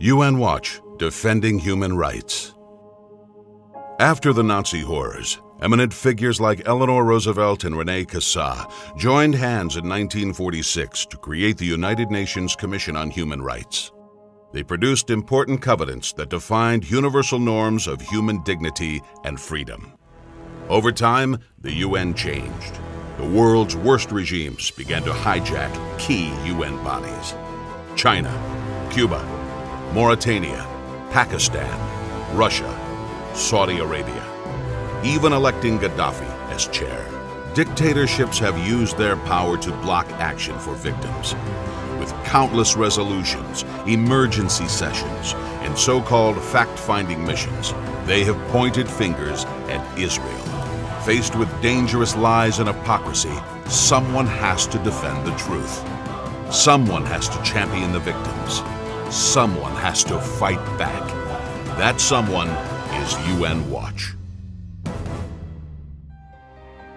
UN Watch, Defending Human Rights. After the Nazi horrors, eminent figures like Eleanor Roosevelt and René Cassin joined hands in 1946 to create the United Nations Commission on Human Rights. They produced important covenants that defined universal norms of human dignity and freedom. Over time, the UN changed. The world's worst regimes began to hijack key UN bodies. China, Cuba, Mauritania, Pakistan, Russia, Saudi Arabia, even electing Gaddafi as chair. Dictatorships have used their power to block action for victims. With countless resolutions, emergency sessions, and so-called fact-finding missions, they have pointed fingers at Israel. Faced with dangerous lies and hypocrisy, someone has to defend the truth. Someone has to champion the victims. Someone has to fight back. That someone is UN Watch.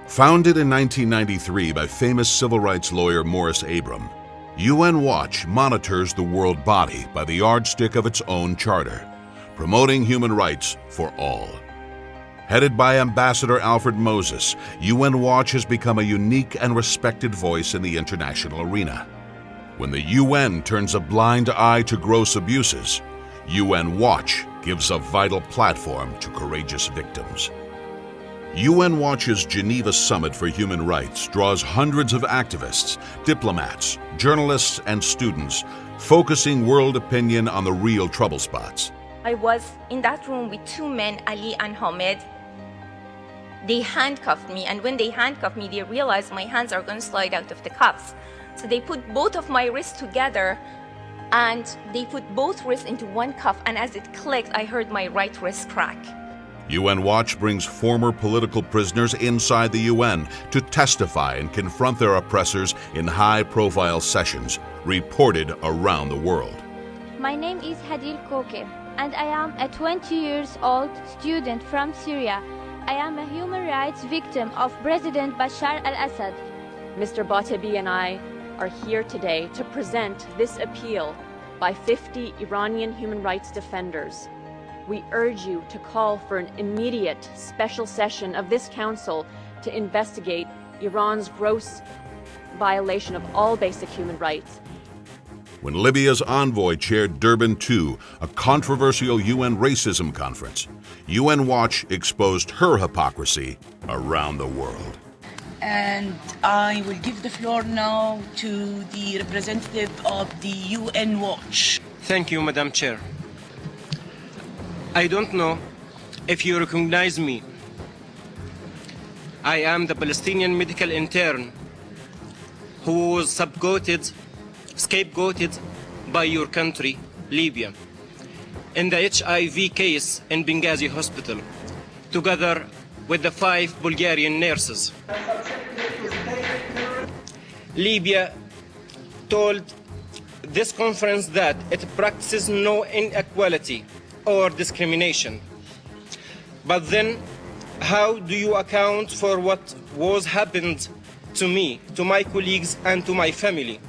Founded in 1993 by famous civil rights lawyer Morris Abram, UN Watch monitors the world body by the yardstick of its own charter, promoting human rights for all. Headed by Ambassador Alfred Moses, UN Watch has become a unique and respected voice in the international arena. When the UN turns a blind eye to gross abuses, UN Watch gives a vital platform to courageous victims. UN Watch's Geneva Summit for Human Rights draws hundreds of activists, diplomats, journalists, and students, focusing world opinion on the real trouble spots. I was in that room with two men, Ali and Hamid. They handcuffed me, and when they handcuffed me, they realized my hands are going to slide out of the cuffs. So they put both of my wrists together, and they put both wrists into one cuff, and as it clicked, I heard my right wrist crack. UN Watch brings former political prisoners inside the UN to testify and confront their oppressors in high-profile sessions reported around the world. My name is Hadil Kokeb, and I am a 20 years old student from Syria. I am a human rights victim of President Bashar al-Assad. Mr. Batebi and I are here today to present this appeal by 50 Iranian human rights defenders. We urge you to call for an immediate special session of this council to investigate Iran's gross violation of all basic human rights. When Libya's envoy chaired Durban II, a controversial UN racism conference, UN Watch exposed her hypocrisy around the world. And I will give the floor now to the representative of the UN Watch. Thank you, Madam Chair. I don't know if you recognize me. I am the Palestinian medical intern who was scapegoated by your country, Libya, in the HIV case in Benghazi Hospital, together with the 5 Bulgarian nurses. Libya told this conference that it practices no inequality or discrimination. But then, how do you account for what was happened to me, to my colleagues, and to my family,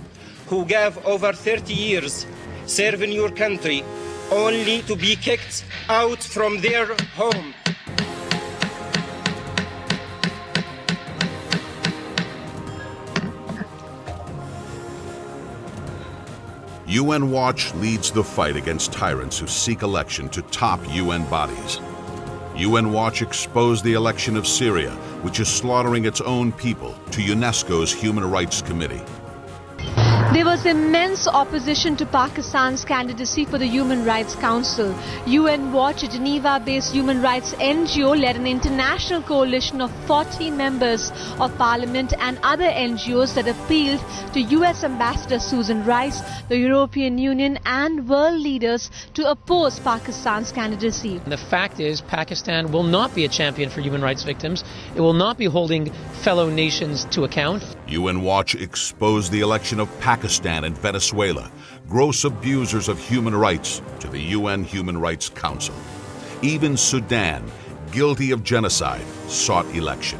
who gave over 30 years serving your country only to be kicked out from their home? UN Watch leads the fight against tyrants who seek election to top UN bodies. UN Watch exposed the election of Syria, which is slaughtering its own people, to UNESCO's Human Rights Committee. There was immense opposition to Pakistan's candidacy for the Human Rights Council. UN Watch, a Geneva-based human rights NGO, led an international coalition of 40 members of parliament and other NGOs that appealed to US Ambassador Susan Rice, the European Union, and world leaders to oppose Pakistan's candidacy. The fact is, Pakistan will not be a champion for human rights victims. It will not be holding fellow nations to account. UN Watch exposed the election of Pakistan and Venezuela, gross abusers of human rights, to the UN Human Rights Council. Even Sudan, guilty of genocide, sought election.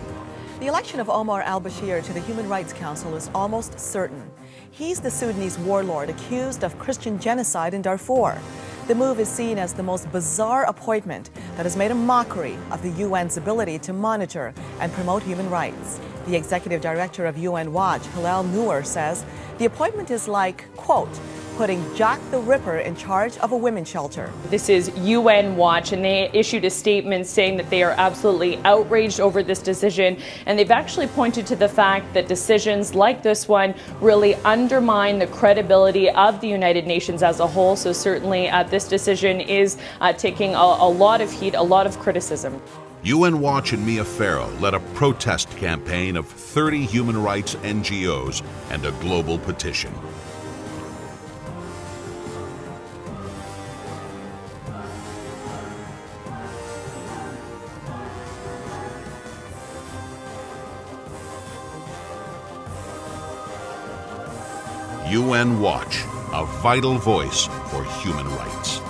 The election of Omar al-Bashir to the Human Rights Council is almost certain. He's the Sudanese warlord accused of Christian genocide in Darfur. The move is seen as the most bizarre appointment that has made a mockery of the UN's ability to monitor and promote human rights. The executive director of UN Watch, Hilal Noor, says the appointment is like, quote, putting Jack the Ripper in charge of a women's shelter. This is UN Watch, and they issued a statement saying that they are absolutely outraged over this decision, and they've actually pointed to the fact that decisions like this one really undermine the credibility of the United Nations as a whole. So certainly this decision is taking a lot of heat, a lot of criticism. UN Watch and Mia Farrow led a protest campaign of 30 human rights NGOs and a global petition. UN Watch, a vital voice for human rights.